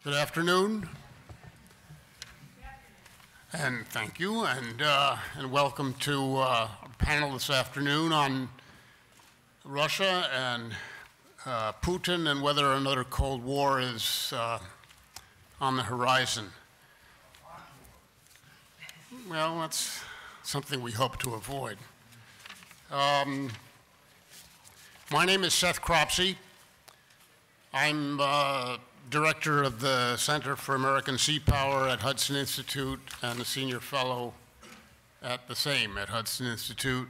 Good afternoon, and thank you, and welcome to our panel this afternoon on Russia and Putin and whether another Cold War is on the horizon. Well, that's something we hope to avoid. My name is Seth Cropsey. I'm Director of the Center for American Sea Power at Hudson Institute and a senior fellow at the same at Hudson Institute.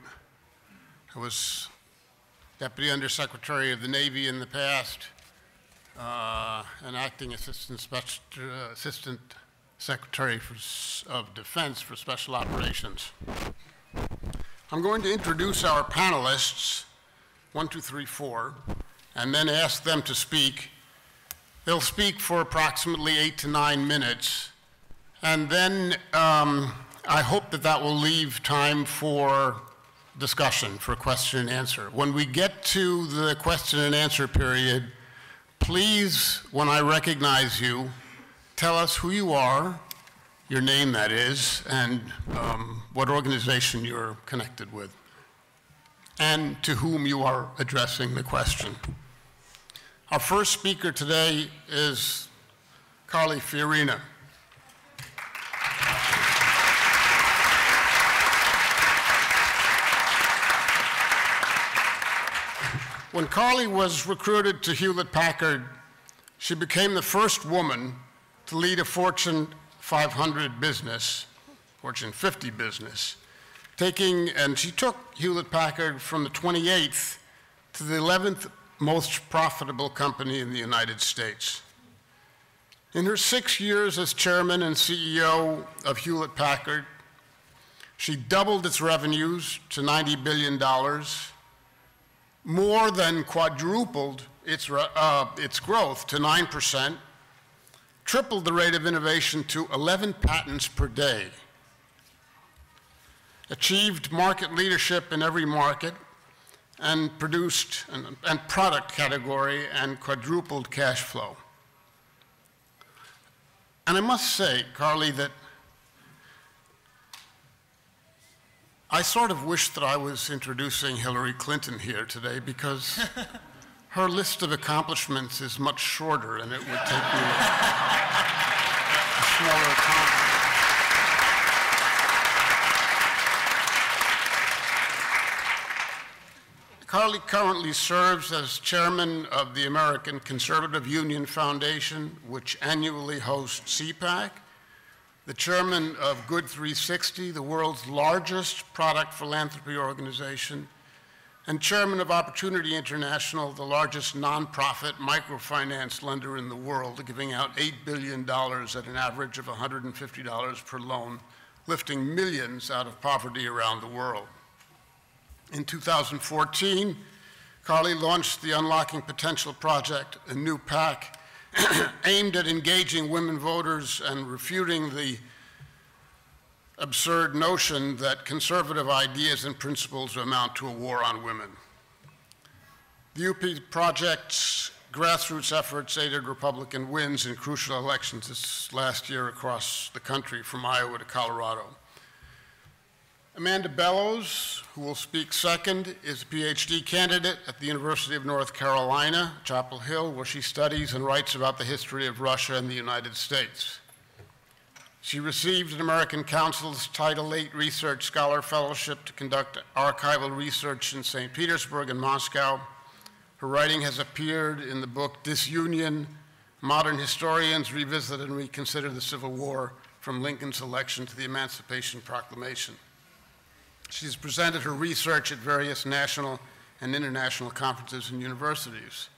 I was Deputy Undersecretary of the Navy in the past, and Acting Assistant Secretary of Defense for Special Operations. I'm going to introduce our panelists, 1, 2, 3, 4, and then ask them to speak. They'll speak for approximately 8 to 9 minutes, and then I hope that will leave time for discussion, for question and answer. When we get to the question and answer period, please, when I recognize you, tell us who you are, your name that is, and what organization you're connected with, and to whom you are addressing the question. Our first speaker today is Carly Fiorina. When Carly was recruited to Hewlett-Packard, she became the first woman to lead a Fortune 500 business, Fortune 50 business, and she took Hewlett-Packard from the 28th to the 11th most profitable company in the United States. In her 6 years as chairman and CEO of Hewlett-Packard, she doubled its revenues to $90 billion, more than quadrupled its growth to 9%, tripled the rate of innovation to 11 patents per day, achieved market leadership in every market, and produced and product category and quadrupled cash flow. And I must say, Carly, that I sort of wish that I was introducing Hillary Clinton here today, because her list of accomplishments is much shorter and it would take me a smaller time. Carly currently serves as chairman of the American Conservative Union Foundation, which annually hosts CPAC, the chairman of Good 360, the world's largest product philanthropy organization, and chairman of Opportunity International, the largest nonprofit microfinance lender in the world, giving out $8 billion at an average of $150 per loan, lifting millions out of poverty around the world. In 2014, Carly launched the Unlocking Potential Project, a new PAC aimed at engaging women voters and refuting the absurd notion that conservative ideas and principles amount to a war on women. The UP Project's grassroots efforts aided Republican wins in crucial elections this last year across the country, from Iowa to Colorado. Amanda Bellows, who will speak second, is a PhD candidate at the University of North Carolina, Chapel Hill, where she studies and writes about the history of Russia and the United States. She received an American Council's Title VIII Research Scholar Fellowship to conduct archival research in St. Petersburg and Moscow. Her writing has appeared in the book Disunion: Modern Historians Revisit and Reconsider the Civil War from Lincoln's Election to the Emancipation Proclamation. She's presented her research at various national and international conferences and universities.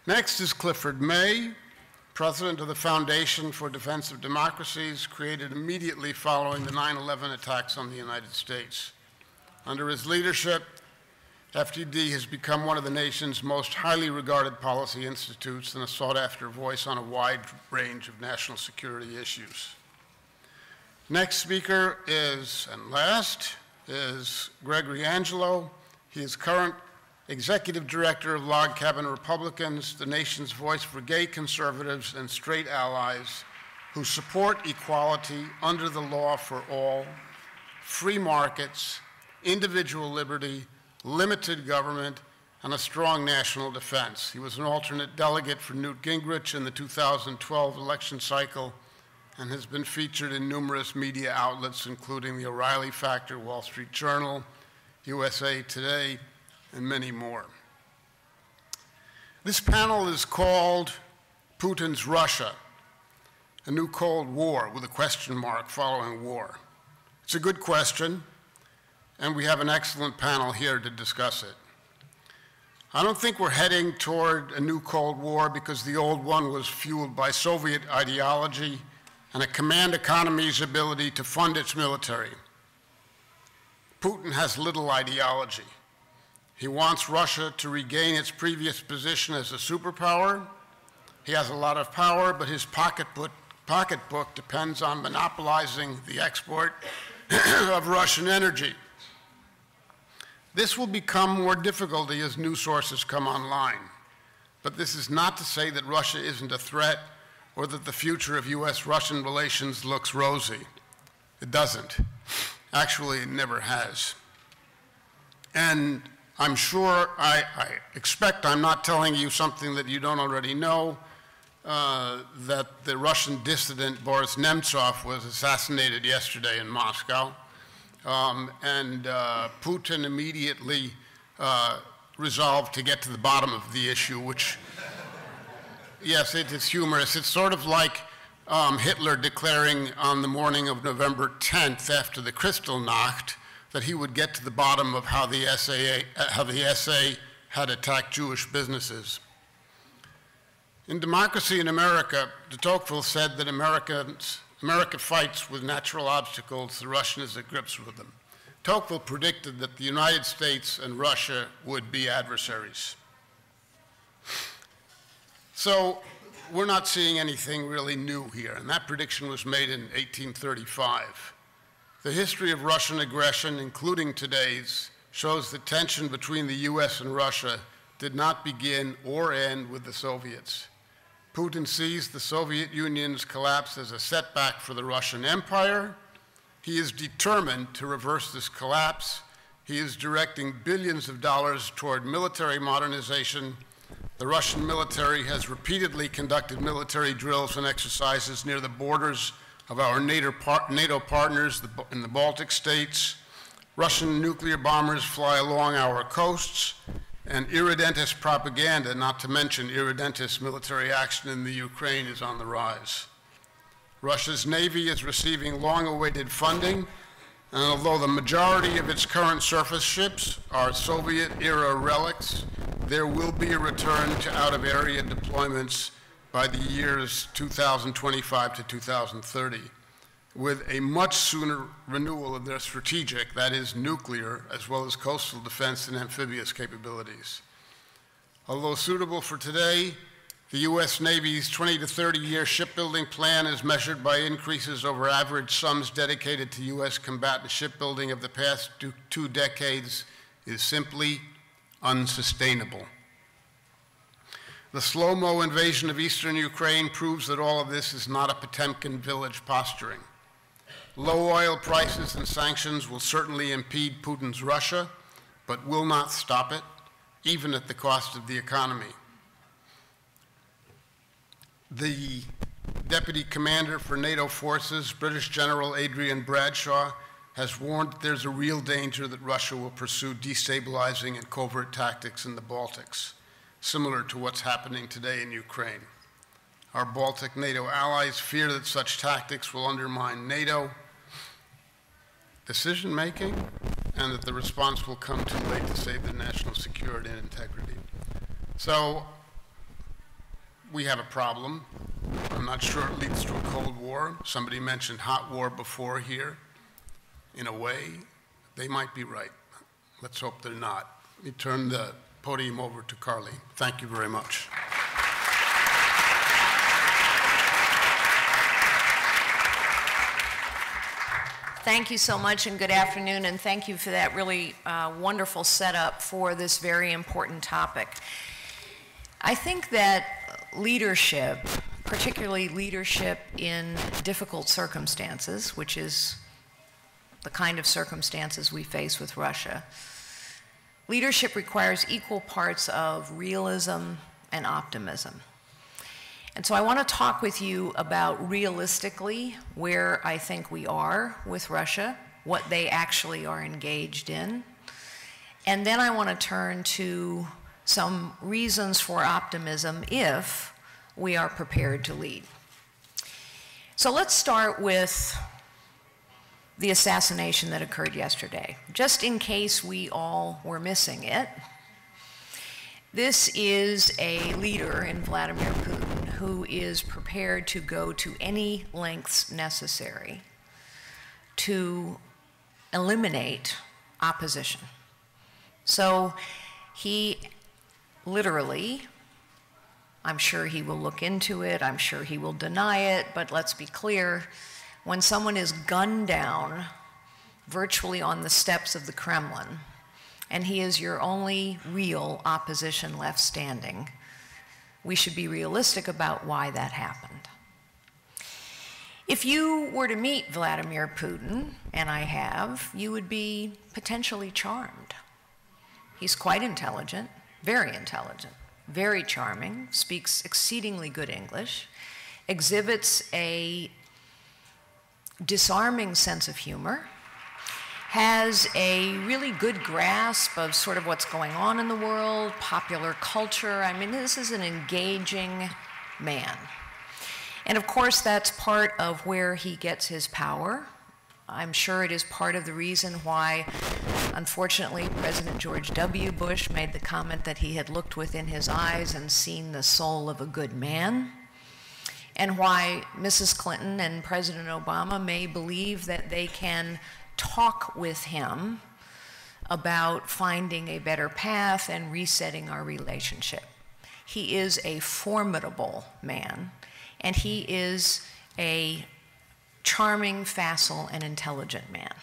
Next is Clifford May, president of the Foundation for Defense of Democracies, created immediately following the 9/11 attacks on the United States. Under his leadership, FDD has become one of the nation's most highly regarded policy institutes and a sought-after voice on a wide range of national security issues. Next speaker is, and last, is Gregory Angelo. He is current Executive Director of Log Cabin Republicans, the nation's voice for gay conservatives and straight allies who support equality under the law for all, free markets, individual liberty, limited government, and a strong national defense. He was an alternate delegate for Newt Gingrich in the 2012 election cycle and has been featured in numerous media outlets, including the O'Reilly Factor, Wall Street Journal, USA Today, and many more. This panel is called Putin's Russia, a new Cold War with a question mark following war. It's a good question, and we have an excellent panel here to discuss it. I don't think we're heading toward a new Cold War because the old one was fueled by Soviet ideology and a command economy's ability to fund its military. Putin has little ideology. He wants Russia to regain its previous position as a superpower. He has a lot of power, but his pocketbook depends on monopolizing the export of Russian energy. This will become more difficult as new sources come online. But this is not to say that Russia isn't a threat or that the future of US-Russian relations looks rosy. It doesn't. Actually, it never has. And I'm sure, I expect I'm not telling you something that you don't already know, that the Russian dissident Boris Nemtsov was assassinated yesterday in Moscow. And Putin immediately resolved to get to the bottom of the issue, which, yes, it is humorous. It's sort of like Hitler declaring on the morning of November 10th after the Kristallnacht that he would get to the bottom of how the SA had attacked Jewish businesses. In Democracy in America, de Tocqueville said that America fights with natural obstacles, the Russian is at grips with them. Tocqueville predicted that the United States and Russia would be adversaries. So we're not seeing anything really new here, and that prediction was made in 1835. The history of Russian aggression, including today's, shows the tension between the US and Russia did not begin or end with the Soviets. Putin sees the Soviet Union's collapse as a setback for the Russian Empire. He is determined to reverse this collapse. He is directing billions of dollars toward military modernization. The Russian military has repeatedly conducted military drills and exercises near the borders of our NATO partners in the Baltic states. Russian nuclear bombers fly along our coasts, and irredentist propaganda, not to mention irredentist military action in the Ukraine, is on the rise. Russia's Navy is receiving long-awaited funding, and although the majority of its current surface ships are Soviet-era relics, there will be a return to out-of-area deployments by the years 2025 to 2030, with a much sooner renewal of their strategic, that is nuclear, as well as coastal defense and amphibious capabilities. Although suitable for today, the US Navy's 20 to 30-year shipbuilding plan is measured by increases over average sums dedicated to US combatant shipbuilding of the past two decades is simply unsustainable. The slow-mo invasion of eastern Ukraine proves that all of this is not a Potemkin village posturing. Low oil prices and sanctions will certainly impede Putin's Russia, but will not stop it, even at the cost of the economy. The Deputy Commander for NATO forces, British General Adrian Bradshaw, has warned that there's a real danger that Russia will pursue destabilizing and covert tactics in the Baltics, similar to what's happening today in Ukraine. Our Baltic NATO allies fear that such tactics will undermine NATO decision-making and that the response will come too late to save the national security and integrity. So we have a problem. I'm not sure it leads to a Cold War. Somebody mentioned hot war before here. In a way, they might be right. Let's hope they're not. Let me turn the podium over to Carly. Thank you very much. Thank thank you so much and good afternoon, and thank you for that really wonderful setup for this very important topic. I think that leadership, particularly leadership in difficult circumstances, which is the kind of circumstances we face with Russia, leadership requires equal parts of realism and optimism. And so I want to talk with you about realistically where I think we are with Russia, what they actually are engaged in. And then I want to turn to some reasons for optimism if we are prepared to lead. So let's start with the assassination that occurred yesterday, just in case we all were missing it. This is a leader in Vladimir Putin who is prepared to go to any lengths necessary to eliminate opposition. So he literally, I'm sure he will look into it, I'm sure he will deny it, but let's be clear, when someone is gunned down virtually on the steps of the Kremlin, and he is your only real opposition left standing, we should be realistic about why that happened. If you were to meet Vladimir Putin, and I have, you would be potentially charmed. He's quite intelligent, very charming, speaks exceedingly good English, exhibits a disarming sense of humor, has a really good grasp of sort of what's going on in the world, popular culture. I mean, this is an engaging man. And of course, that's part of where he gets his power. I'm sure it is part of the reason why, unfortunately, President George W. Bush made the comment that he had looked within his eyes and seen the soul of a good man, and why Mrs. Clinton and President Obama may believe that they can talk with him about finding a better path and resetting our relationship. He is a formidable man, and he is a charming, facile, and intelligent man.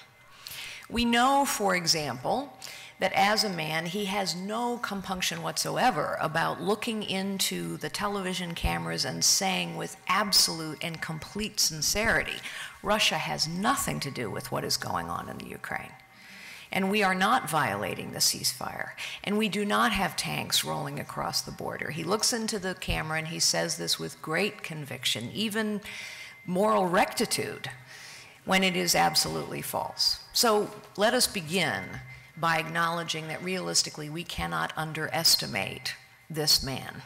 We know, for example, that as a man, he has no compunction whatsoever about looking into the television cameras and saying with absolute and complete sincerity, Russia has nothing to do with what is going on in the Ukraine. And we are not violating the ceasefire. And we do not have tanks rolling across the border. He looks into the camera and he says this with great conviction, even moral rectitude, when it is absolutely false. So let us begin by acknowledging that realistically we cannot underestimate this man.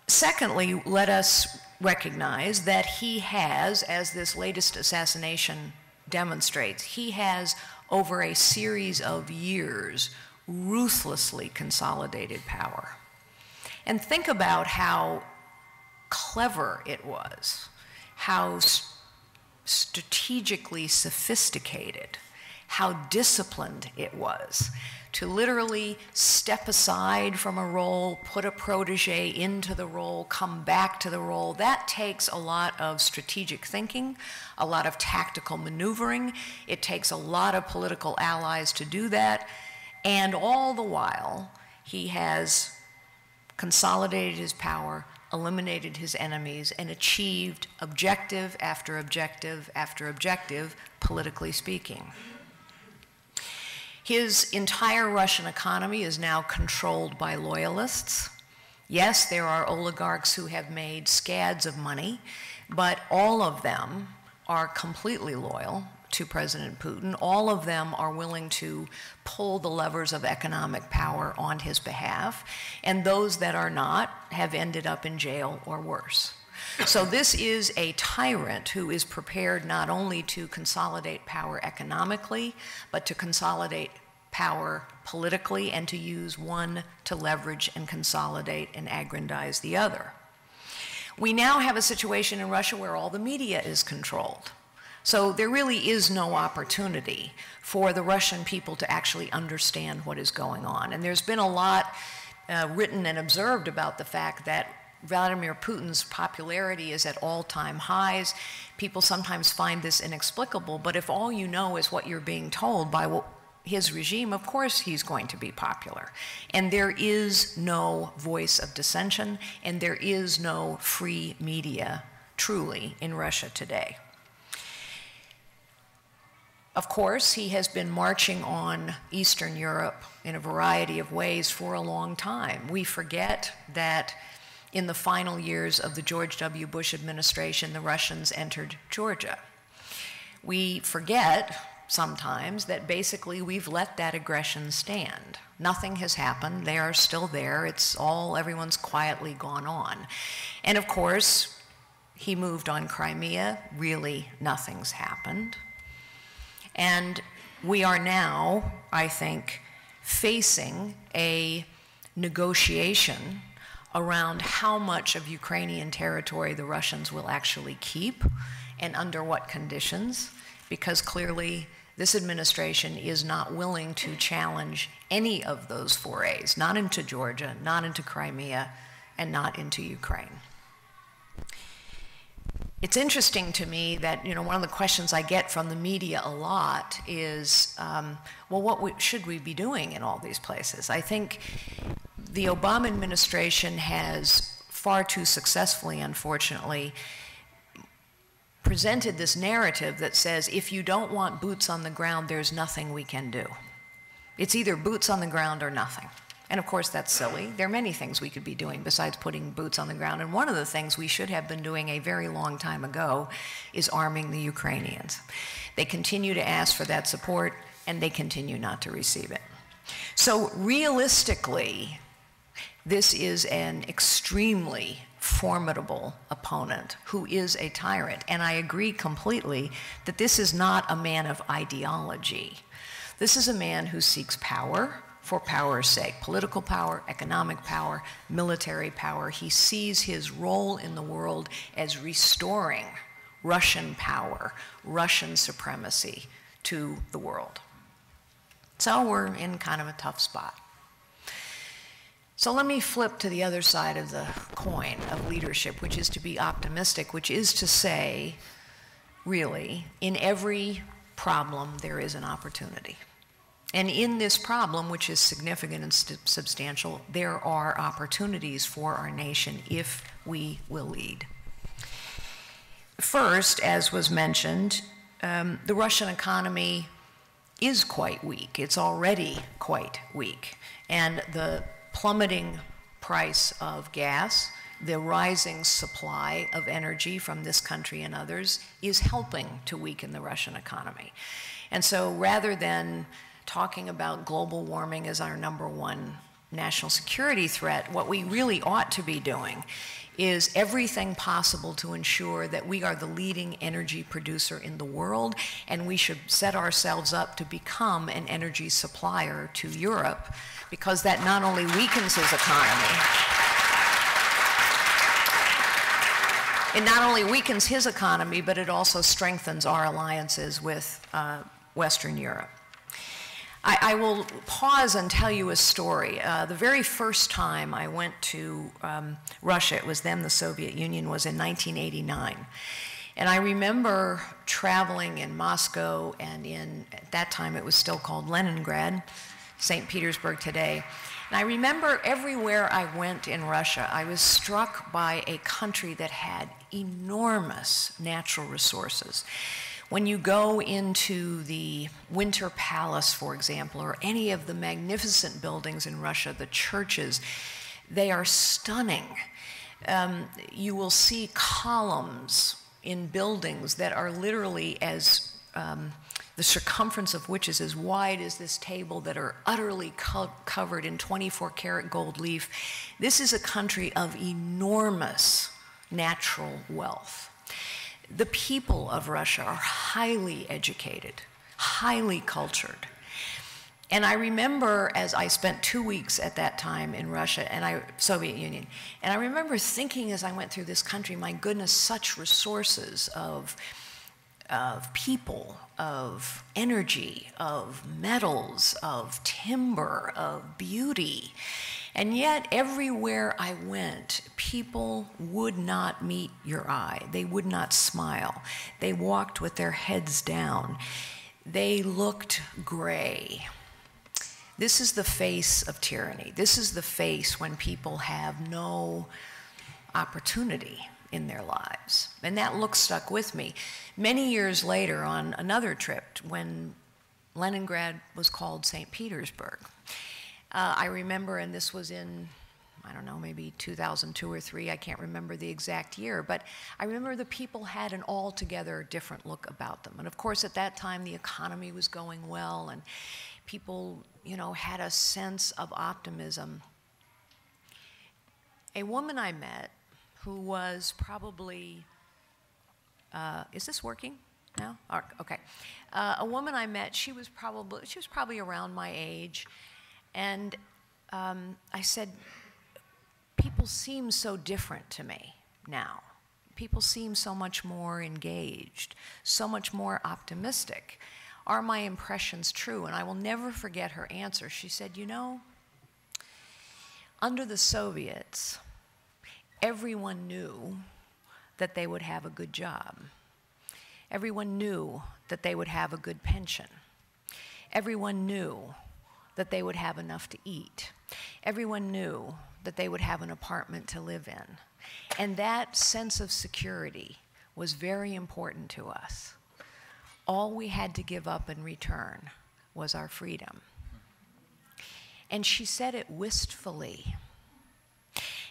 Secondly, let us recognize that he has, as this latest assassination demonstrates, he has over a series of years ruthlessly consolidated power. And think about how clever it was, how strategically sophisticated, how disciplined it was to literally step aside from a role, put a protege into the role, come back to the role. That takes a lot of strategic thinking, a lot of tactical maneuvering. It takes a lot of political allies to do that. And all the while, he has consolidated his power, eliminated his enemies, and achieved objective after objective after objective, politically speaking. His entire Russian economy is now controlled by loyalists. Yes, there are oligarchs who have made scads of money, but all of them are completely loyal to President Putin. All of them are willing to pull the levers of economic power on his behalf, and those that are not have ended up in jail or worse. So this is a tyrant who is prepared not only to consolidate power economically, but to consolidate power politically and to use one to leverage and consolidate and aggrandize the other. We now have a situation in Russia where all the media is controlled. So there really is no opportunity for the Russian people to actually understand what is going on. And there's been a lot written and observed about the fact that Vladimir Putin's popularity is at all-time highs. People sometimes find this inexplicable, but if all you know is what you're being told by his regime, of course he's going to be popular. And there is no voice of dissension, and there is no free media, truly, in Russia today. Of course, he has been marching on Eastern Europe in a variety of ways for a long time. We forget that in the final years of the George W. Bush administration, the Russians entered Georgia. We forget sometimes that basically we've let that aggression stand. Nothing has happened. They are still there. It's all, everyone's quietly gone on. And of course, he moved on Crimea. Really, nothing's happened. And we are now, I think, facing a negotiation around how much of Ukrainian territory the Russians will actually keep and under what conditions, because clearly this administration is not willing to challenge any of those forays, not into Georgia, not into Crimea, and not into Ukraine. It's interesting to me that, you know, one of the questions I get from the media a lot is, well, what should we be doing in all these places? I think the Obama administration has far too successfully, unfortunately, presented this narrative that says, if you don't want boots on the ground, there's nothing we can do. It's either boots on the ground or nothing. And of course, that's silly. There are many things we could be doing besides putting boots on the ground. And one of the things we should have been doing a very long time ago is arming the Ukrainians. They continue to ask for that support, and they continue not to receive it. So realistically, this is an extremely formidable opponent who is a tyrant. And I agree completely that this is not a man of ideology. This is a man who seeks power for power's sake, political power, economic power, military power. He sees his role in the world as restoring Russian power, Russian supremacy to the world. So we're in kind of a tough spot. So let me flip to the other side of the coin of leadership, which is to be optimistic, which is to say, really, in every problem there is an opportunity. And in this problem, which is significant and substantial, there are opportunities for our nation if we will lead. First, as was mentioned, the Russian economy is quite weak. It's already quite weak. And the plummeting price of gas, the rising supply of energy from this country and others is helping to weaken the Russian economy. And so rather than talking about global warming as our #1 national security threat, what we really ought to be doing is everything possible to ensure that we are the leading energy producer in the world, and we should set ourselves up to become an energy supplier to Europe, because that not only weakens his economy, it not only weakens his economy, but it also strengthens our alliances with Western Europe. I will pause and tell you a story. The very first time I went to Russia, it was then the Soviet Union, was in 1989. And I remember traveling in Moscow and at that time it was still called Leningrad, St. Petersburg today. And I remember everywhere I went in Russia, I was struck by a country that had enormous natural resources. When you go into the Winter Palace, for example, or any of the magnificent buildings in Russia, the churches, they are stunning. You will see columns in buildings that are literally as, the circumference of which is as wide as this table, that are utterly covered in 24-karat gold leaf. This is a country of enormous natural wealth. The people of Russia are highly educated, highly cultured. And I remember, as I spent 2 weeks at that time in Russia, Soviet Union, and I remember thinking as I went through this country, my goodness, such resources of people, of energy, of metals, of timber, of beauty. And yet, everywhere I went, people would not meet your eye. They would not smile. They walked with their heads down. They looked gray. This is the face of tyranny. This is the face when people have no opportunity in their lives. And that look stuck with me. Many years later, on another trip, when Leningrad was called St. Petersburg, I remember, and this was in, I don't know, maybe 2002 or 3, I can't remember the exact year, but I remember the people had an altogether different look about them. And of course, at that time, the economy was going well, and people, you know, had a sense of optimism. A woman I met who was probably, is this working now? Okay. A woman I met, she was probably around my age, and I said, people seem so different to me now. People seem so much more engaged, so much more optimistic. Are my impressions true? And I will never forget her answer. She said, you know, under the Soviets, everyone knew that they would have a good job. Everyone knew that they would have a good pension. Everyone knew that they would have enough to eat. Everyone knew that they would have an apartment to live in. And that sense of security was very important to us. All we had to give up in return was our freedom. And she said it wistfully.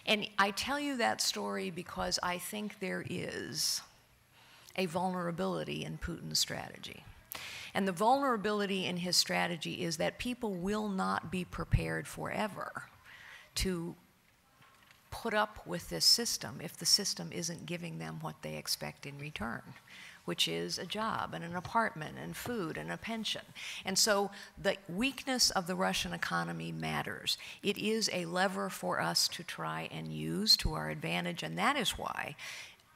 And I tell you that story because I think there is a vulnerability in Putin's strategy. And the vulnerability in his strategy is that people will not be prepared forever to put up with this system if the system isn't giving them what they expect in return, which is a job and an apartment and food and a pension. And so the weakness of the Russian economy matters. It is a lever for us to try and use to our advantage, and that is why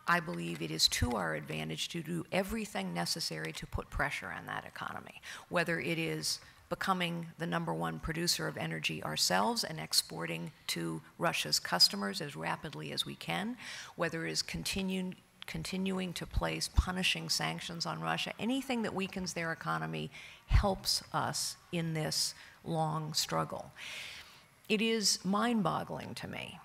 I believe it is to our advantage to do everything necessary to put pressure on that economy, whether it is becoming the #1 producer of energy ourselves and exporting to Russia's customers as rapidly as we can, whether it is continuing to place punishing sanctions on Russia. Anything that weakens their economy helps us in this long struggle. It is mind-boggling to me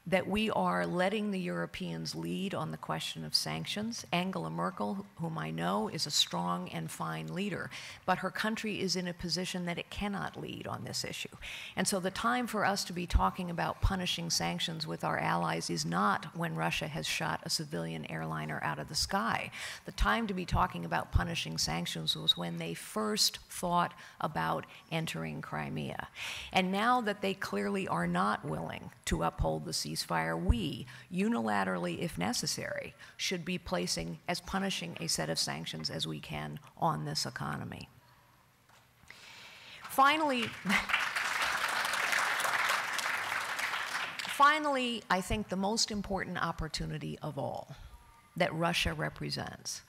that we are letting the Europeans lead on the question of sanctions. Angela Merkel, whom I know, is a strong and fine leader, but her country is in a position that it cannot lead on this issue. And so the time for us to be talking about punishing sanctions with our allies is not when Russia has shot a civilian airliner out of the sky. The time to be talking about punishing sanctions was when they first thought about entering Crimea. And now that they clearly are not willing to uphold the ceasefire, we, unilaterally if necessary, should be placing as punishing a set of sanctions as we can on this economy. Finally, I think the most important opportunity of all that Russia represents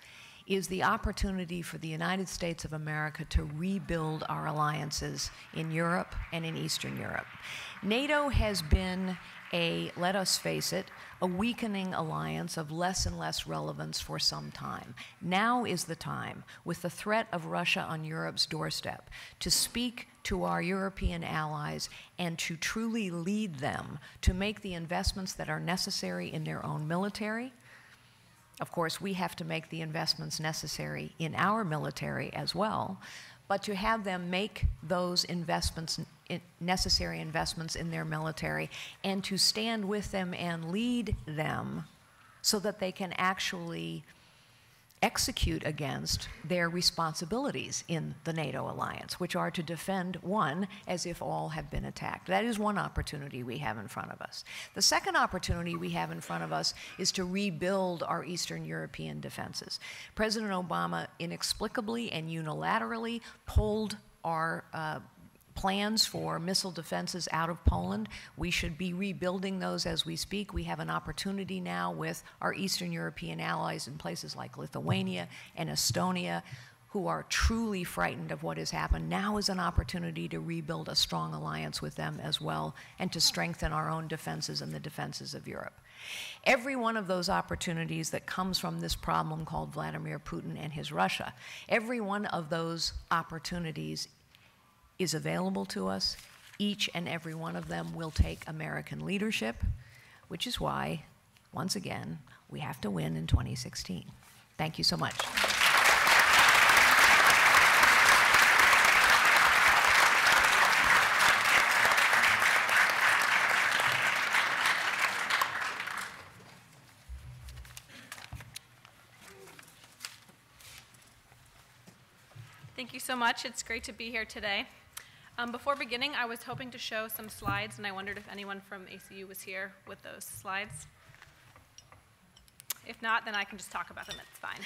is the opportunity for the United States of America to rebuild our alliances in Europe and in Eastern Europe. NATO has been let us face it, a weakening alliance of less and less relevance for some time. Now is the time, with the threat of Russia on Europe's doorstep, to speak to our European allies and to truly lead them to make the investments that are necessary in their own military. Of course, we have to make the investments necessary in our military as well, but to have them make those investments, necessary investments in their military, and to stand with them and lead them so that they can actually execute against their responsibilities in the NATO alliance, which are to defend one as if all have been attacked. That is one opportunity we have in front of us. The second opportunity we have in front of us is to rebuild our Eastern European defenses. President Obama inexplicably and unilaterally pulled our plans for missile defenses out of Poland. We should be rebuilding those as we speak. We have an opportunity now with our Eastern European allies in places like Lithuania and Estonia, who are truly frightened of what has happened, now is an opportunity to rebuild a strong alliance with them as well and to strengthen our own defenses and the defenses of Europe. Every one of those opportunities that comes from this problem called Vladimir Putin and his Russia, every one of those opportunities is available to us. Each and every one of them will take American leadership, which is why, once again, we have to win in 2016. Thank you so much. Thank you so much. It's great to be here today. Before beginning, I was hoping to show some slides, and I wondered if anyone from ACU was here with those slides. If not, then I can just talk about them. It's fine.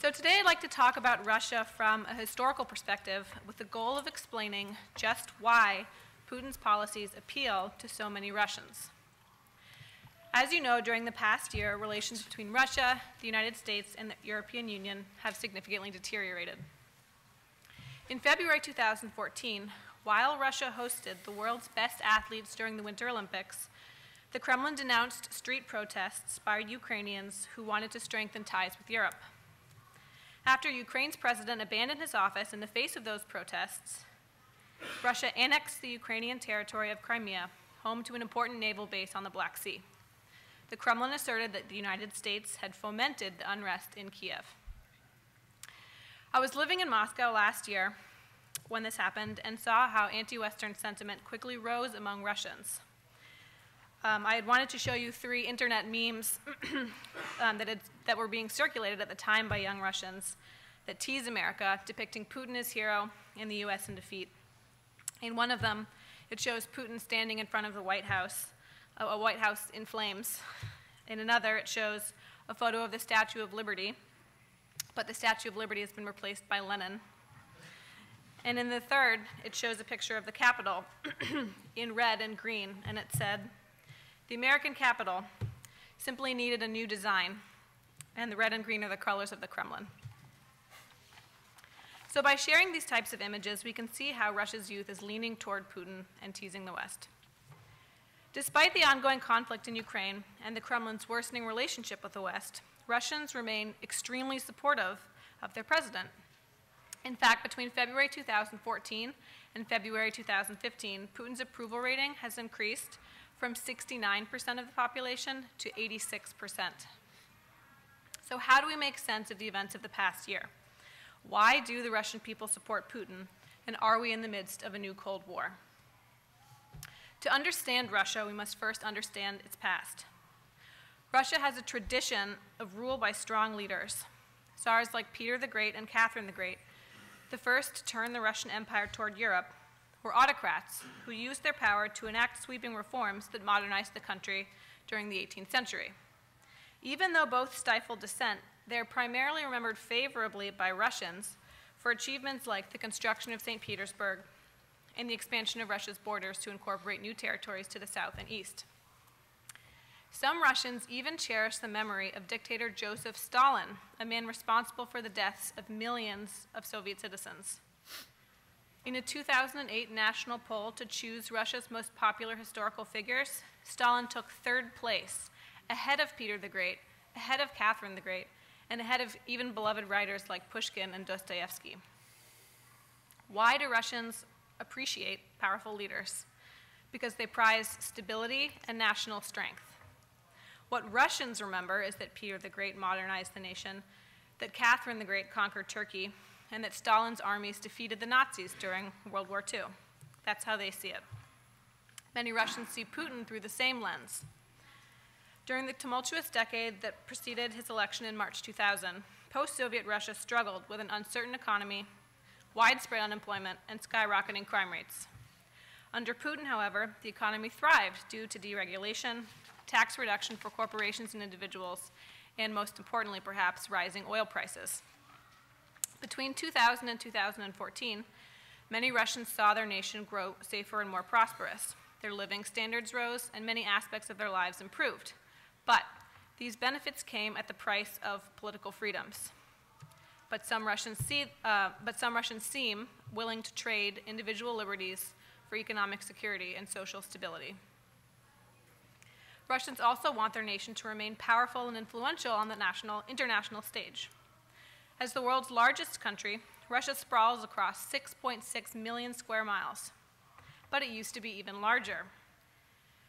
So today I'd like to talk about Russia from a historical perspective with the goal of explaining just why Putin's policies appeal to so many Russians. As you know, during the past year, relations between Russia, the United States, and the European Union have significantly deteriorated. In February 2014, while Russia hosted the world's best athletes during the Winter Olympics, the Kremlin denounced street protests by Ukrainians who wanted to strengthen ties with Europe. After Ukraine's president abandoned his office in the face of those protests, Russia annexed the Ukrainian territory of Crimea, home to an important naval base on the Black Sea. The Kremlin asserted that the United States had fomented the unrest in Kiev. I was living in Moscow last year when this happened and saw how anti-Western sentiment quickly rose among Russians. I had wanted to show you 3 internet memes that were being circulated at the time by young Russians that tease America, depicting Putin as hero and the US in defeat. In one of them, it shows Putin standing in front of the White House, a White House in flames. In another, it shows a photo of the Statue of Liberty, but the Statue of Liberty has been replaced by Lenin. And in the third, it shows a picture of the Capitol in red and green, and it said, "The American Capitol simply needed a new design," and the red and green are the colors of the Kremlin. So by sharing these types of images, we can see how Russia's youth is leaning toward Putin and teasing the West. Despite the ongoing conflict in Ukraine and the Kremlin's worsening relationship with the West, Russians remain extremely supportive of their president. In fact, between February 2014 and February 2015, Putin's approval rating has increased from 69% of the population to 86%. So how do we make sense of the events of the past year? Why do the Russian people support Putin, and are we in the midst of a new Cold War? To understand Russia, we must first understand its past. Russia has a tradition of rule by strong leaders. Tsars like Peter the Great and Catherine the Great, the first to turn the Russian Empire toward Europe, were autocrats who used their power to enact sweeping reforms that modernized the country during the 18th century. Even though both stifled dissent, they are primarily remembered favorably by Russians for achievements like the construction of St. Petersburg and the expansion of Russia's borders to incorporate new territories to the south and east. Some Russians even cherish the memory of dictator Joseph Stalin, a man responsible for the deaths of millions of Soviet citizens. In a 2008 national poll to choose Russia's most popular historical figures, Stalin took 3rd place, ahead of Peter the Great, ahead of Catherine the Great, and ahead of even beloved writers like Pushkin and Dostoevsky. Why do Russians appreciate powerful leaders? Because they prize stability and national strength. What Russians remember is that Peter the Great modernized the nation, that Catherine the Great conquered Turkey, and that Stalin's armies defeated the Nazis during World War II. That's how they see it. Many Russians see Putin through the same lens. During the tumultuous decade that preceded his election in March 2000, post-Soviet Russia struggled with an uncertain economy, widespread unemployment, and skyrocketing crime rates. Under Putin, however, the economy thrived due to deregulation, tax reduction for corporations and individuals, and most importantly, perhaps, rising oil prices. Between 2000 and 2014, many Russians saw their nation grow safer and more prosperous. Their living standards rose, and many aspects of their lives improved. But these benefits came at the price of political freedoms. but some Russians seem willing to trade individual liberties for economic security and social stability. Russians also want their nation to remain powerful and influential on the international stage. As the world's largest country, Russia sprawls across 6.6 million square miles, but it used to be even larger.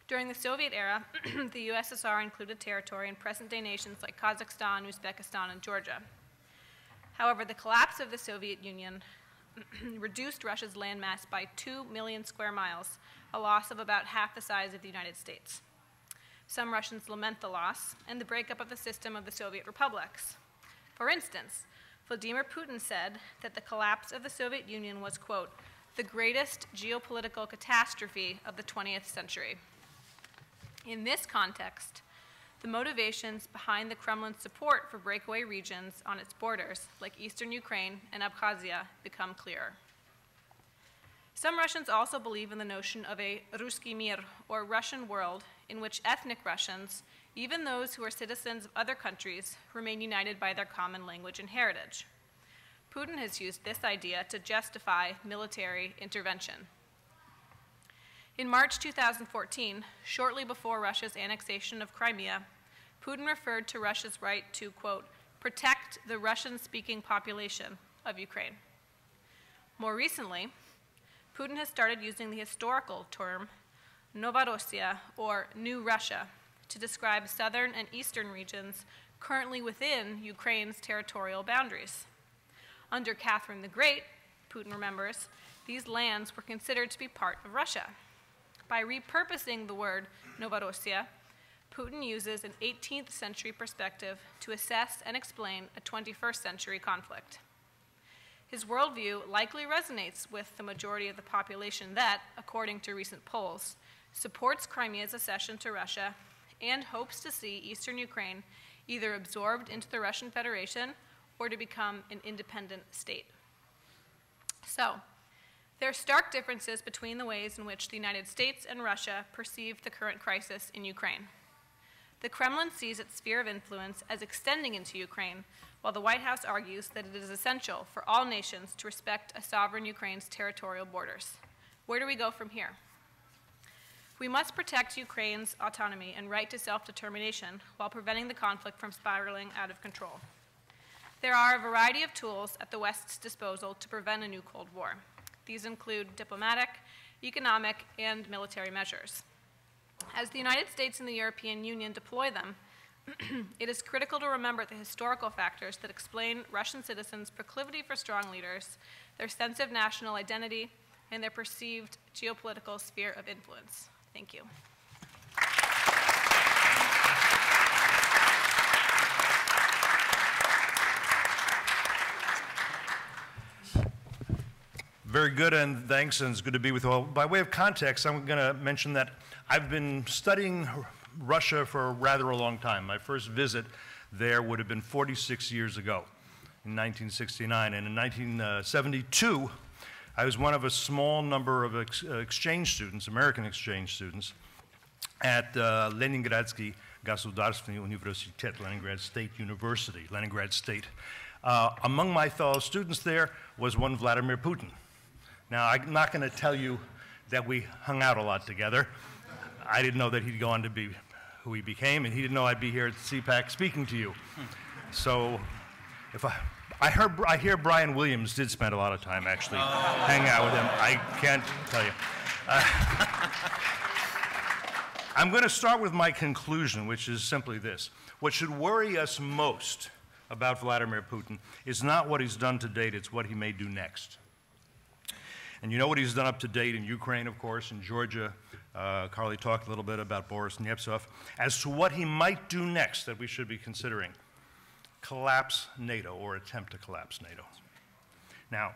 During the Soviet era, the USSR included territory in present-day nations like Kazakhstan, Uzbekistan, and Georgia. However, the collapse of the Soviet Union reduced Russia's landmass by 2 million square miles, a loss of about half the size of the United States. Some Russians lament the loss and the breakup of the system of the Soviet republics. For instance, Vladimir Putin said that the collapse of the Soviet Union was, quote, the greatest geopolitical catastrophe of the 20th century. In this context, the motivations behind the Kremlin's support for breakaway regions on its borders, like eastern Ukraine and Abkhazia, become clearer. Some Russians also believe in the notion of a Ruski Mir, or Russian world, in which ethnic Russians, even those who are citizens of other countries, remain united by their common language and heritage. Putin has used this idea to justify military intervention. In March 2014, shortly before Russia's annexation of Crimea, Putin referred to Russia's right to, quote, protect the Russian-speaking population of Ukraine. More recently, Putin has started using the historical term Novorossiya, or New Russia, to describe southern and eastern regions currently within Ukraine's territorial boundaries. Under Catherine the Great, Putin remembers, these lands were considered to be part of Russia. By repurposing the word Novorossiya, Putin uses an 18th century perspective to assess and explain a 21st century conflict. His worldview likely resonates with the majority of the population that, according to recent polls, supports Crimea's accession to Russia and hopes to see eastern Ukraine either absorbed into the Russian Federation or to become an independent state. So, there are stark differences between the ways in which the United States and Russia perceive the current crisis in Ukraine. The Kremlin sees its sphere of influence as extending into Ukraine, while the White House argues that it is essential for all nations to respect a sovereign Ukraine's territorial borders. Where do we go from here? We must protect Ukraine's autonomy and right to self-determination while preventing the conflict from spiraling out of control. There are a variety of tools at the West's disposal to prevent a new Cold War. These include diplomatic, economic, and military measures. As the United States and the European Union deploy them, it is critical to remember the historical factors that explain Russian citizens' proclivity for strong leaders, their sense of national identity, and their perceived geopolitical sphere of influence. Thank you. Very good, and thanks, and it's good to be with you all. By way of context, I'm going to mention that I've been studying Russia for a rather long time. My first visit there would have been 46 years ago, in 1969. And in 1972, I was one of a small number of exchange students, American exchange students, at Leningradsky Государственный университет, Leningrad State University, Leningrad State. Among my fellow students there was one Vladimir Putin. Now, I'm not going to tell you that we hung out a lot together. I didn't know that he'd go on to be who he became, and he didn't know I'd be here at CPAC speaking to you. So, if I hear Brian Williams did spend a lot of time actually hanging out with him. I can't tell you. I'm going to start with my conclusion, which is simply this. What should worry us most about Vladimir Putin is not what he's done to date, it's what he may do next. And you know what he's done up to date in Ukraine, of course, in Georgia. Carly talked a little bit about Boris Nemtsov. As to what he might do next that we should be considering, collapse NATO or attempt to collapse NATO. Now,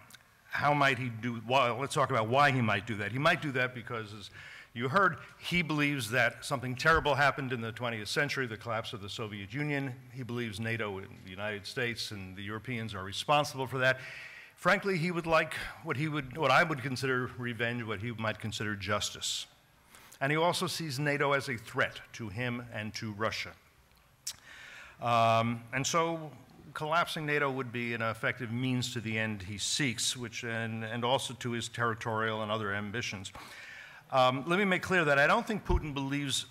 how might he do, well, let's talk about why he might do that. He might do that because, as you heard, he believes that something terrible happened in the 20th century, the collapse of the Soviet Union. He believes NATO and the United States and the Europeans are responsible for that. Frankly, he would like what I would consider revenge, what he might consider justice. And he also sees NATO as a threat to him and to Russia. And so collapsing NATO would be an effective means to the end he seeks, and also to his territorial and other ambitions. Let me make clear that I don't think Putin believes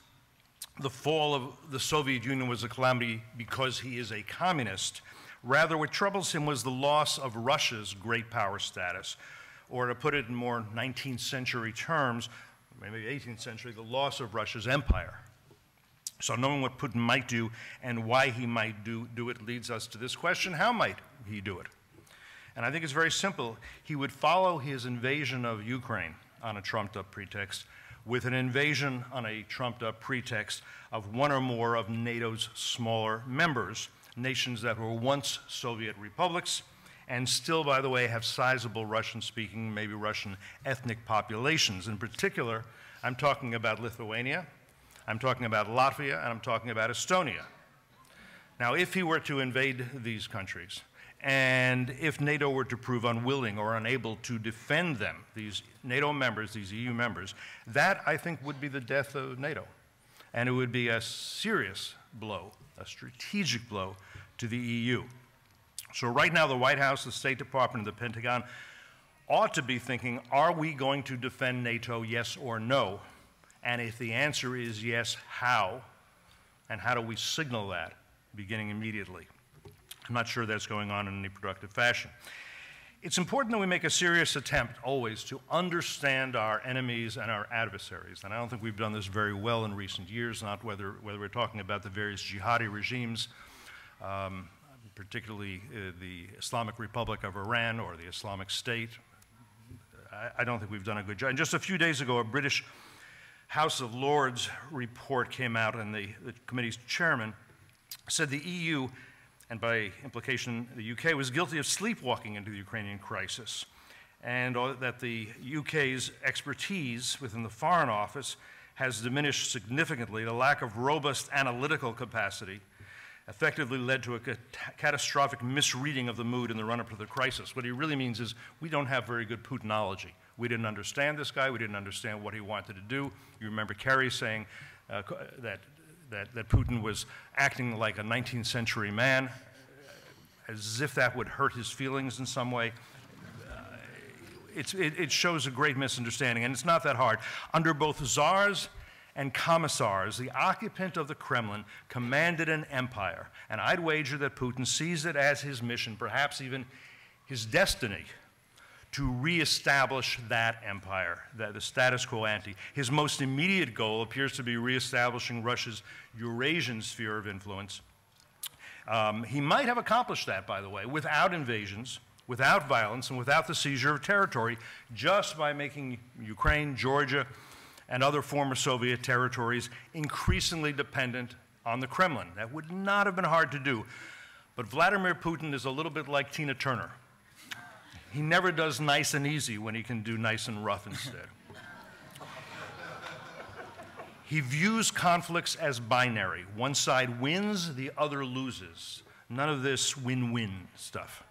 the fall of the Soviet Union was a calamity because he is a communist. Rather, what troubles him was the loss of Russia's great power status, or to put it in more 19th century terms, maybe 18th century, the loss of Russia's empire. So knowing what Putin might do and why he might do it leads us to this question: how might he do it? And I think it's very simple. He would follow his invasion of Ukraine on a trumped-up pretext with an invasion on a trumped-up pretext of one or more of NATO's smaller members, nations that were once Soviet republics and still, by the way, have sizable Russian-speaking, maybe Russian ethnic populations. In particular, I'm talking about Lithuania, I'm talking about Latvia, and I'm talking about Estonia. Now, if he were to invade these countries, and if NATO were to prove unwilling or unable to defend them, these NATO members, these EU members, that, I think, would be the death of NATO. And it would be a serious blow, a strategic blow to the EU. So right now, the White House, the State Department, and the Pentagon ought to be thinking, are we going to defend NATO, yes or no? And if the answer is yes, how? And how do we signal that, beginning immediately? I'm not sure that's going on in any productive fashion. It's important that we make a serious attempt always to understand our enemies and our adversaries. And I don't think we've done this very well in recent years, not whether we're talking about the various jihadi regimes, particularly the Islamic Republic of Iran or the Islamic State. I don't think we've done a good job. And just a few days ago, a British House of Lords report came out, and the committee's chairman said the EU, and by implication the UK, was guilty of sleepwalking into the Ukrainian crisis, and that the UK's expertise within the Foreign Office has diminished significantly. The lack of robust analytical capacity effectively led to a catastrophic misreading of the mood in the run-up to the crisis. What he really means is we don't have very good Putinology. We didn't understand this guy. We didn't understand what he wanted to do. You remember Kerry saying that Putin was acting like a 19th century man, as if that would hurt his feelings in some way. It shows a great misunderstanding, and it's not that hard. Under both czars and commissars, the occupant of the Kremlin commanded an empire, and I'd wager that Putin sees it as his mission, perhaps even his destiny, to reestablish that empire, the status quo ante. His most immediate goal appears to be reestablishing Russia's Eurasian sphere of influence. He might have accomplished that, by the way, without invasions, without violence, and without the seizure of territory, just by making Ukraine, Georgia, and other former Soviet territories increasingly dependent on the Kremlin. That would not have been hard to do. But Vladimir Putin is a little bit like Tina Turner. He never does nice and easy when he can do nice and rough instead. He views conflicts as binary. One side wins, the other loses. None of this win-win stuff.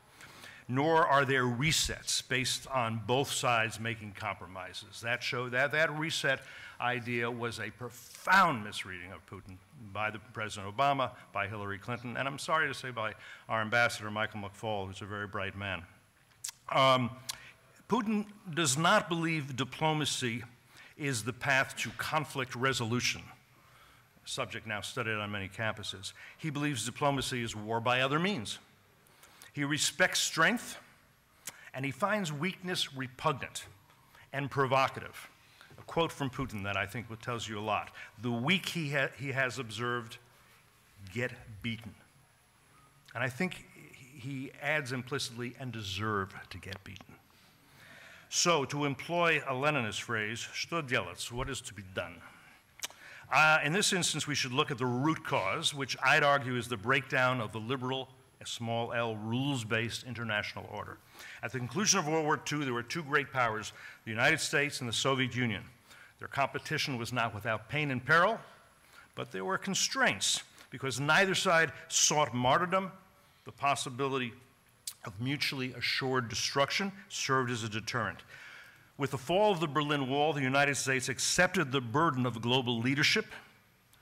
Nor are there resets based on both sides making compromises. That reset idea was a profound misreading of Putin by President Obama, by Hillary Clinton, and I'm sorry to say by our ambassador, Michael McFaul, who's a very bright man. Putin does not believe diplomacy is the path to conflict resolution, a subject now studied on many campuses. He believes diplomacy is war by other means. He respects strength, and he finds weakness repugnant and provocative. A quote from Putin that I think tells you a lot. The weak, he has observed, get beaten. And I think he adds implicitly, and deserve to get beaten. So, to employ a Leninist phrase, что делать? What is to be done? In this instance, we should look at the root cause, which I'd argue is the breakdown of the liberal, small l, rules-based international order. At the conclusion of World War II, there were two great powers, the United States and the Soviet Union. Their competition was not without pain and peril, but there were constraints, because neither side sought martyrdom. The possibility of mutually assured destruction served as a deterrent. With the fall of the Berlin Wall, the United States accepted the burden of global leadership.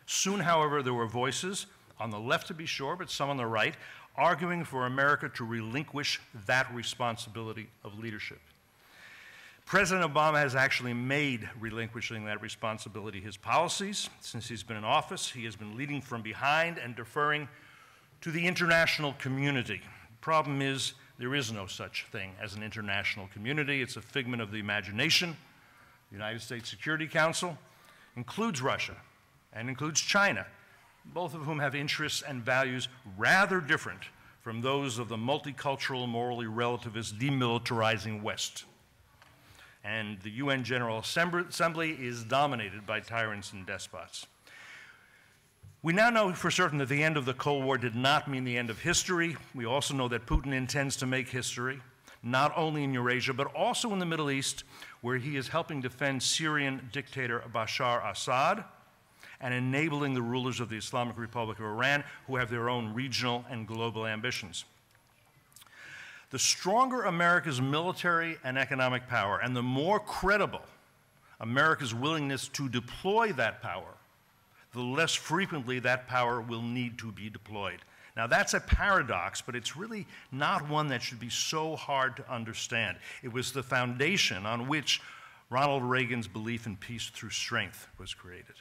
Soon, however, there were voices, on the left to be sure, but some on the right, arguing for America to relinquish that responsibility of leadership. President Obama has actually made relinquishing that responsibility his policies. Since he's been in office, he has been leading from behind and deferring to the international community. The problem is there is no such thing as an international community. It's a figment of the imagination. The United States Security Council includes Russia and includes China, both of whom have interests and values rather different from those of the multicultural, morally relativist, demilitarizing West. And the UN General Assembly is dominated by tyrants and despots. We now know for certain that the end of the Cold War did not mean the end of history. We also know that Putin intends to make history, not only in Eurasia, but also in the Middle East, where he is helping defend Syrian dictator Bashar Assad and enabling the rulers of the Islamic Republic of Iran, who have their own regional and global ambitions. The stronger America's military and economic power, and the more credible America's willingness to deploy that power, the less frequently that power will need to be deployed. Now, that's a paradox, but it's really not one that should be so hard to understand. It was the foundation on which Ronald Reagan's belief in peace through strength was created.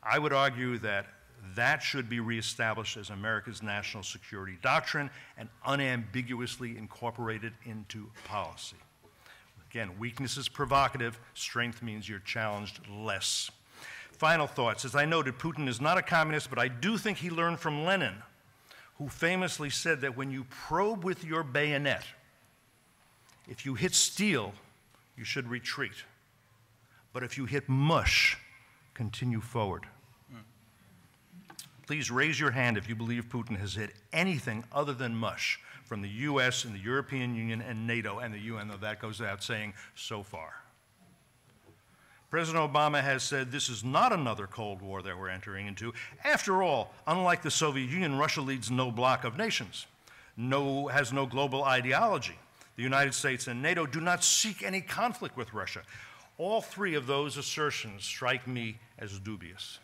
I would argue that that should be reestablished as America's national security doctrine and unambiguously incorporated into policy. Again, weakness is provocative, strength means you're challenged less. Final thoughts. As I noted, Putin is not a communist, but I do think he learned from Lenin, who famously said that when you probe with your bayonet, if you hit steel, you should retreat. But if you hit mush, continue forward. Please raise your hand if you believe Putin has hit anything other than mush from the US and the European Union and NATO and the UN, though that goes without saying so far. President Obama has said this is not another Cold War that we're entering into. After all, unlike the Soviet Union, Russia leads no bloc of nations, has no global ideology. The United States and NATO do not seek any conflict with Russia. All three of those assertions strike me as dubious.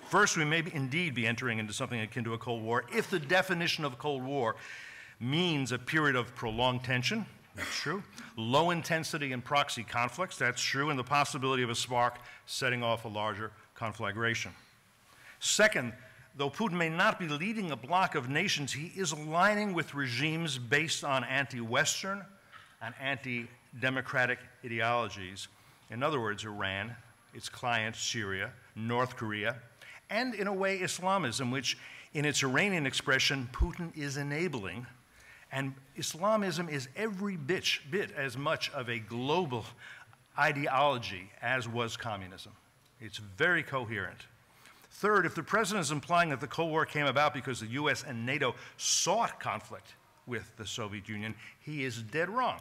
First, we may indeed be entering into something akin to a Cold War if the definition of Cold War means a period of prolonged tension. That's true. Low intensity and proxy conflicts, that's true, and the possibility of a spark setting off a larger conflagration. Second, though Putin may not be leading a bloc of nations, he is aligning with regimes based on anti-Western and anti-democratic ideologies. In other words, Iran, its client Syria, North Korea, and in a way Islamism, which in its Iranian expression Putin is enabling. And Islamism is every bit as much of a global ideology as was communism. It's very coherent. Third, if the president is implying that the Cold War came about because the US and NATO sought conflict with the Soviet Union, he is dead wrong.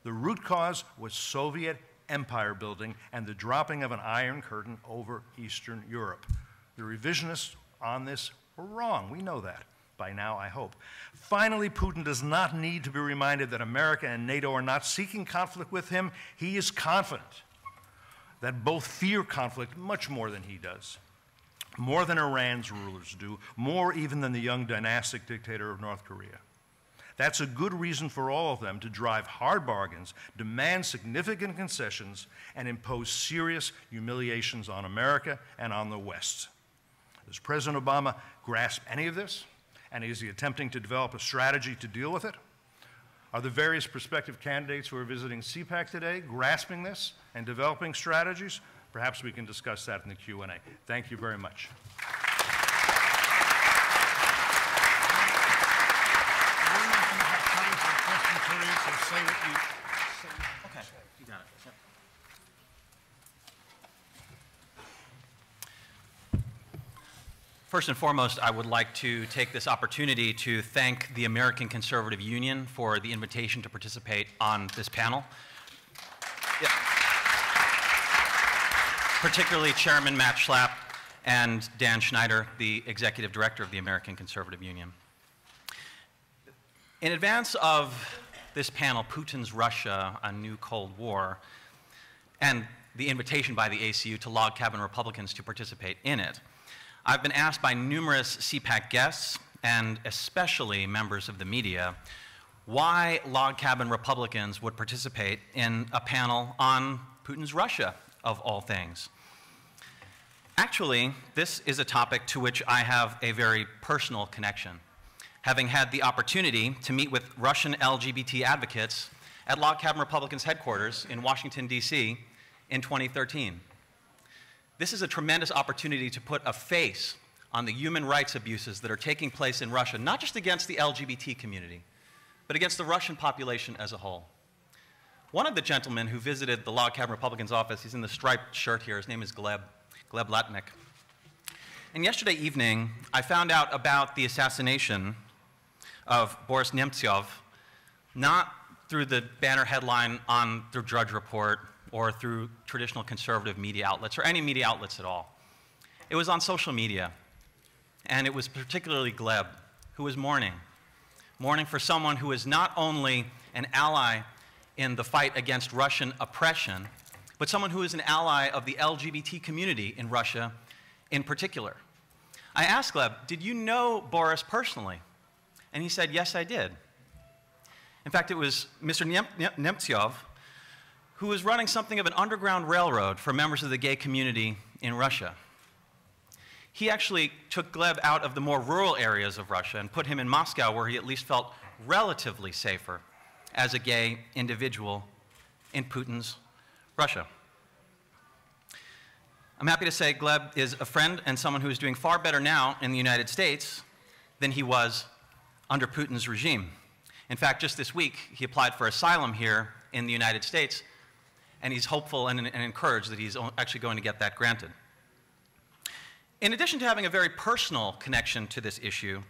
The root cause was Soviet empire building and the dropping of an Iron Curtain over Eastern Europe. The revisionists on this were wrong. We know that by now, I hope. Finally, Putin does not need to be reminded that America and NATO are not seeking conflict with him. He is confident that both fear conflict much more than he does, more than Iran's rulers do, more even than the young dynastic dictator of North Korea. That's a good reason for all of them to drive hard bargains, demand significant concessions, and impose serious humiliations on America and on the West. Does President Obama grasp any of this? And is he attempting to develop a strategy to deal with it? Are the various prospective candidates who are visiting CPAC today grasping this and developing strategies? Perhaps we can discuss that in the Q&A. Thank you very much. Okay, you got it. Yep. First and foremost, I would like to take this opportunity to thank the American Conservative Union for the invitation to participate on this panel. Yeah. Particularly Chairman Matt Schlapp and Dan Schneider, the Executive Director of the American Conservative Union. In advance of this panel, Putin's Russia, a New Cold War, and the invitation by the ACU to log cabin Republicans to participate in it, I've been asked by numerous CPAC guests and especially members of the media, why log cabin Republicans would participate in a panel on Putin's Russia, of all things. Actually, this is a topic to which I have a very personal connection, having had the opportunity to meet with Russian LGBT advocates at Log Cabin Republicans headquarters in Washington, D.C. in 2013. This is a tremendous opportunity to put a face on the human rights abuses that are taking place in Russia, not just against the LGBT community, but against the Russian population as a whole. One of the gentlemen who visited the Log Cabin Republicans office, he's in the striped shirt here, his name is Gleb Latnik. And yesterday evening, I found out about the assassination of Boris Nemtsov, not through the banner headline on the Drudge Report or through traditional conservative media outlets or any media outlets at all. It was on social media, and it was particularly Gleb who was mourning for someone who is not only an ally in the fight against Russian oppression, but someone who is an ally of the LGBT community in Russia in particular. I asked Gleb, did you know Boris personally? And he said, yes, I did. In fact, it was Mr. Nemtsov who was running something of an underground railroad for members of the gay community in Russia. He actually took Gleb out of the more rural areas of Russia and put him in Moscow, where he at least felt relatively safer as a gay individual in Putin's Russia. I'm happy to say Gleb is a friend and someone who is doing far better now in the United States than he was under Putin's regime. In fact, just this week, he applied for asylum here in the United States, and he's hopeful and encouraged that he's actually going to get that granted. In addition to having a very personal connection to this issue,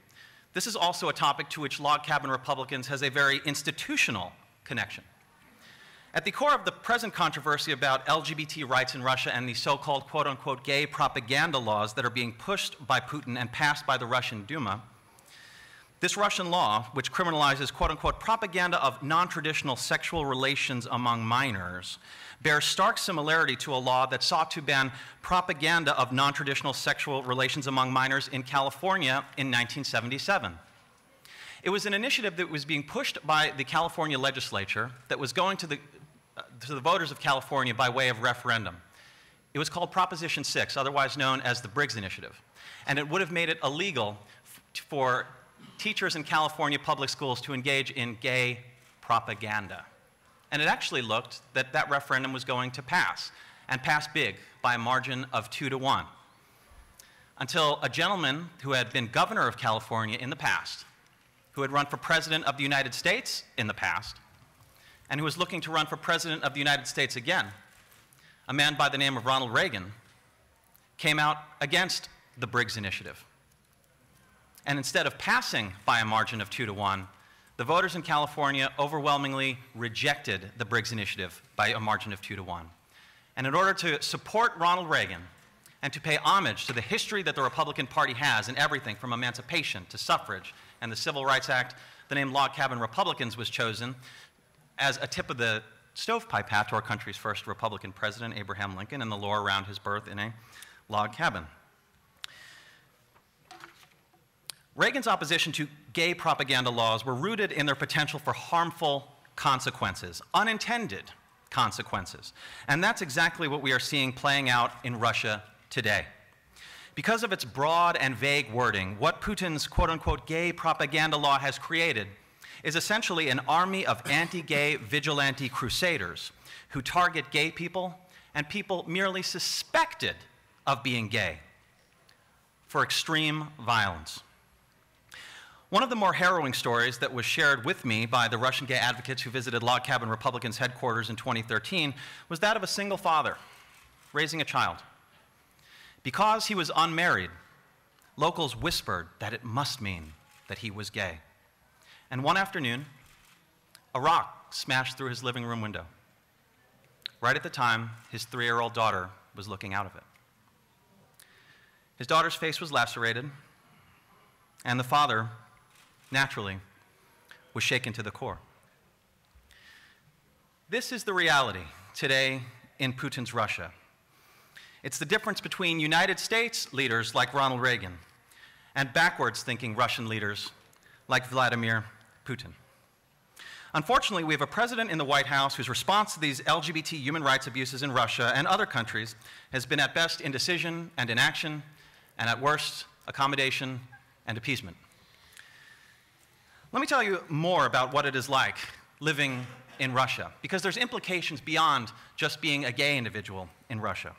this is also a topic to which Log Cabin Republicans has a very institutional connection. At the core of the present controversy about LGBT rights in Russia and the so-called quote-unquote gay propaganda laws that are being pushed by Putin and passed by the Russian Duma, this Russian law, which criminalizes quote-unquote propaganda of non-traditional sexual relations among minors, bears stark similarity to a law that sought to ban propaganda of non-traditional sexual relations among minors in California in 1977. It was an initiative that was being pushed by the California legislature that was going to the voters of California by way of referendum. It was called Proposition 6, otherwise known as the Briggs Initiative, and it would have made it illegal for teachers in California public schools to engage in gay propaganda. And it actually looked that that referendum was going to pass, and pass big by a margin of 2-1. Until a gentleman who had been governor of California in the past, who had run for president of the United States in the past, and who was looking to run for president of the United States again, a man by the name of Ronald Reagan, came out against the Briggs Initiative. And instead of passing by a margin of 2-1, the voters in California overwhelmingly rejected the Briggs Initiative by a margin of 2-1. And in order to support Ronald Reagan and to pay homage to the history that the Republican Party has in everything from emancipation to suffrage and the Civil Rights Act, the name Log Cabin Republicans was chosen as a tip of the stovepipe hat to our country's first Republican president, Abraham Lincoln, and the lore around his birth in a log cabin. Reagan's opposition to gay propaganda laws were rooted in their potential for harmful consequences, unintended consequences. And that's exactly what we are seeing playing out in Russia today. Because of its broad and vague wording, what Putin's quote-unquote gay propaganda law has created is essentially an army of anti-gay vigilante crusaders who target gay people and people merely suspected of being gay for extreme violence. One of the more harrowing stories that was shared with me by the Russian gay advocates who visited Log Cabin Republicans headquarters in 2013 was that of a single father raising a child. Because he was unmarried, locals whispered that it must mean that he was gay. And one afternoon, a rock smashed through his living room window. Right at the time, his 3-year-old daughter was looking out of it. His daughter's face was lacerated, and the father, naturally, was shaken to the core. This is the reality today in Putin's Russia. It's the difference between United States leaders like Ronald Reagan and backwards-thinking Russian leaders like Vladimir Putin. Unfortunately, we have a president in the White House whose response to these LGBT human rights abuses in Russia and other countries has been at best indecision and inaction, and at worst, accommodation and appeasement. Let me tell you more about what it is like living in Russia, because there's implications beyond just being a gay individual in Russia.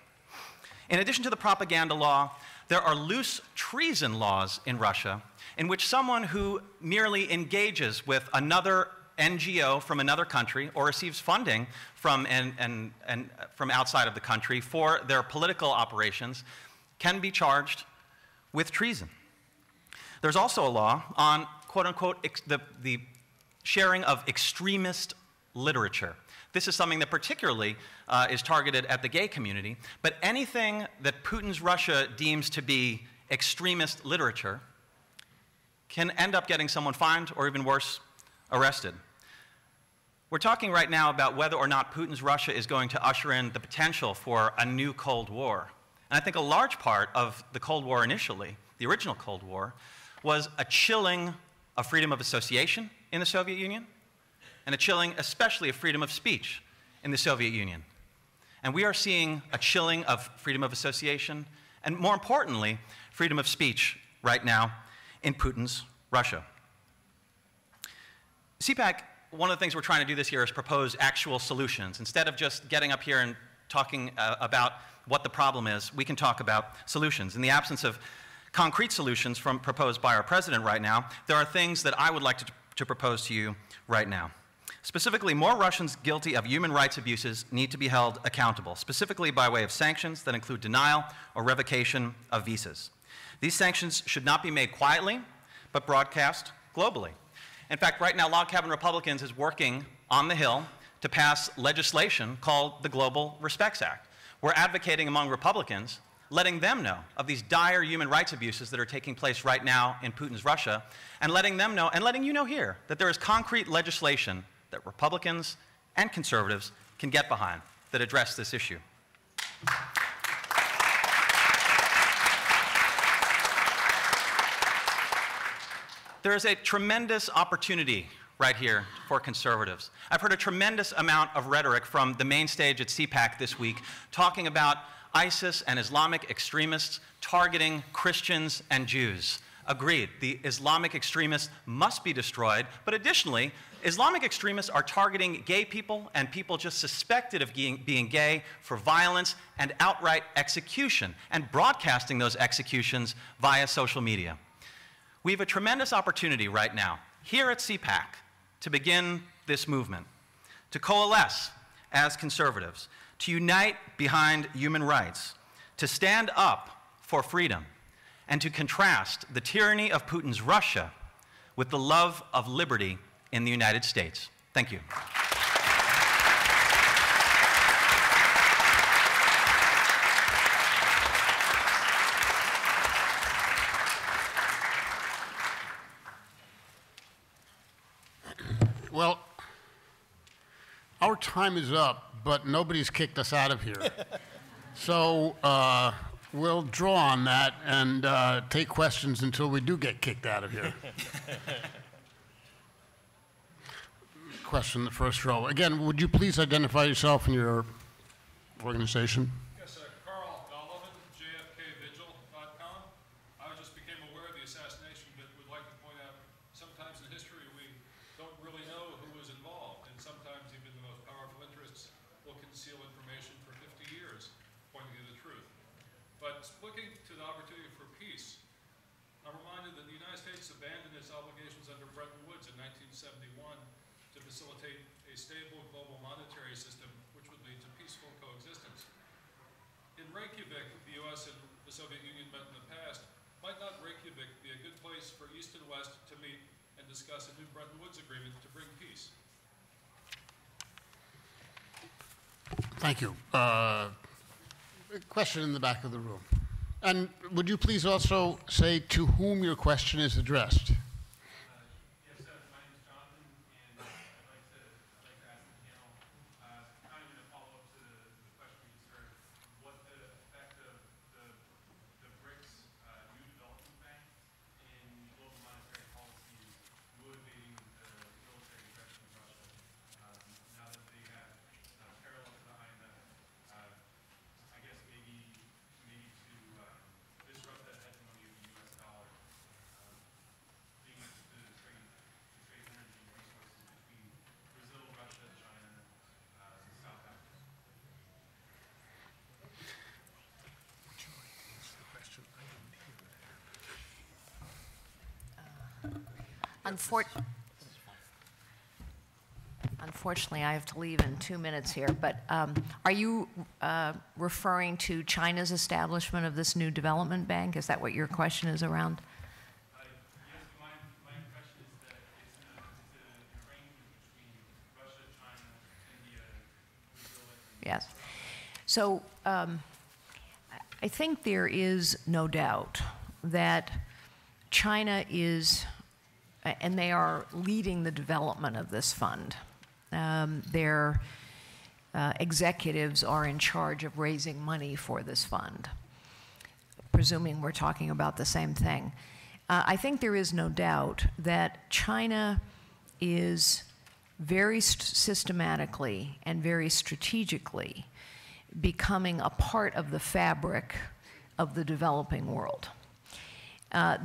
In addition to the propaganda law, there are loose treason laws in Russia in which someone who merely engages with another NGO from another country or receives funding from, from outside of the country for their political operations can be charged with treason. There's also a law on, quote unquote, the sharing of extremist literature. This is something that particularly is targeted at the gay community, but anything that Putin's Russia deems to be extremist literature can end up getting someone fined or, even worse, arrested. We're talking right now about whether or not Putin's Russia is going to usher in the potential for a new Cold War. And I think a large part of the Cold War initially, the original Cold War, was a chilling of freedom of association in the Soviet Union, and a chilling especially of freedom of speech in the Soviet Union. And we are seeing a chilling of freedom of association, and more importantly, freedom of speech right now in Putin's Russia. CPAC, one of the things we're trying to do this year is propose actual solutions. Instead of just getting up here and talking about what the problem is, we can talk about solutions. In the absence of concrete solutions proposed by our president right now, there are things that I would like to propose to you right now. Specifically, more Russians guilty of human rights abuses need to be held accountable, specifically by way of sanctions that include denial or revocation of visas. These sanctions should not be made quietly, but broadcast globally. In fact, right now, Log Cabin Republicans is working on the Hill to pass legislation called the Global Respects Act. We're advocating among Republicans, letting them know of these dire human rights abuses that are taking place right now in Putin's Russia, and letting them know, and letting you know here, that there is concrete legislation that Republicans and conservatives can get behind that address this issue. There is a tremendous opportunity right here for conservatives. I've heard a tremendous amount of rhetoric from the main stage at CPAC this week talking about ISIS and Islamic extremists targeting Christians and Jews. Agreed, the Islamic extremists must be destroyed, but additionally, Islamic extremists are targeting gay people and people just suspected of being gay for violence and outright execution, and broadcasting those executions via social media. We have a tremendous opportunity right now, here at CPAC, to begin this movement, to coalesce as conservatives, to unite behind human rights, to stand up for freedom, and to contrast the tyranny of Putin's Russia with the love of liberty in the United States. Thank you. Well, our time is up, but nobody's kicked us out of here. So we'll draw on that and take questions until we do get kicked out of here. Question in the first row. Again, would you please identify yourself and your organization? Yes, Carl Donovan, JFKVigil.com. I just became aware of the assassination, but would like to point out sometimes in history we don't really know who was involved, and sometimes even the most powerful interests will conceal information for 50 years, pointing to the truth. But looking to the opportunity for peace, I'm reminded that the United States abandoned its obligations under Bretton Woods in 1971 to facilitate a stable global monetary system which would lead to peaceful coexistence. In Reykjavik, the U.S. and the Soviet Union met in the past. Might not Reykjavik be a good place for East and West to meet and discuss a new Bretton Woods agreement to bring peace? Thank you. Question in the back of the room. And would you please also say to whom your question is addressed? Yes, my name is Jonathan, and I'd like to ask the panel, kind of in a follow-up to the question we just heard, what the effect of the BRICS New Development Bank Unfortunately, I have to leave in 2 minutes here, but are you referring to China's establishment of this new development bank? Is that what your question is around? Yes, my impression is that it's an arrangement between Russia, China, India, Brazil, and Yes. So I think there is no doubt that China is, and they are leading the development of this fund. Their executives are in charge of raising money for this fund, presuming we're talking about the same thing. I think there is no doubt that China is very systematically and very strategically becoming a part of the fabric of the developing world.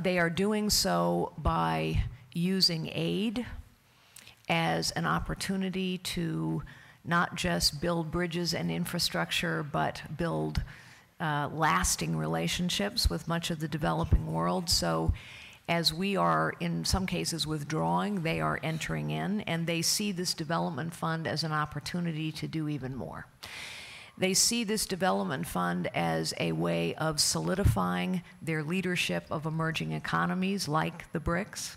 They are doing so by using aid as an opportunity to not just build bridges and infrastructure, but build lasting relationships with much of the developing world. So as we are, in some cases, withdrawing, they are entering in, and they see this development fund as an opportunity to do even more. They see this development fund as a way of solidifying their leadership of emerging economies like the BRICS.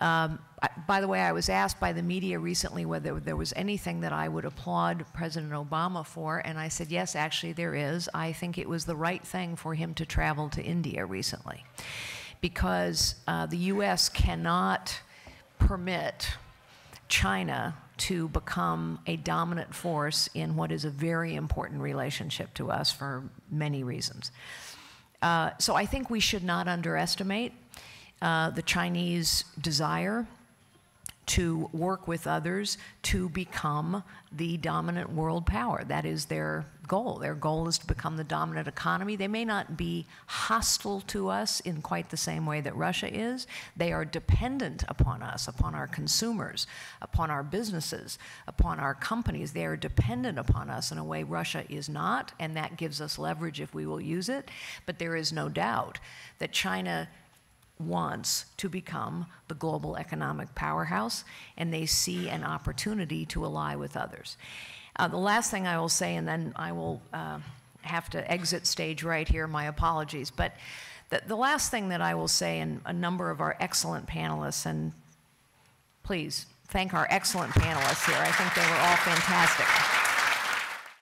By the way, I was asked by the media recently whether there was anything that I would applaud President Obama for, and I said, yes, actually there is. I think it was the right thing for him to travel to India recently, because the U.S. cannot permit China to become a dominant force in what is a very important relationship to us for many reasons. So I think we should not underestimate the Chinese desire to work with others to become the dominant world power. That is their goal. Their goal is to become the dominant economy. They may not be hostile to us in quite the same way that Russia is. They are dependent upon us, upon our consumers, upon our businesses, upon our companies. They are dependent upon us in a way Russia is not, and that gives us leverage if we will use it. But there is no doubt that China wants to become the global economic powerhouse, and they see an opportunity to ally with others. The last thing I will say, and then I will have to exit stage right here, my apologies, but the last thing that I will say, and a number of our excellent panelists, and please thank our excellent panelists here. I think they were all fantastic.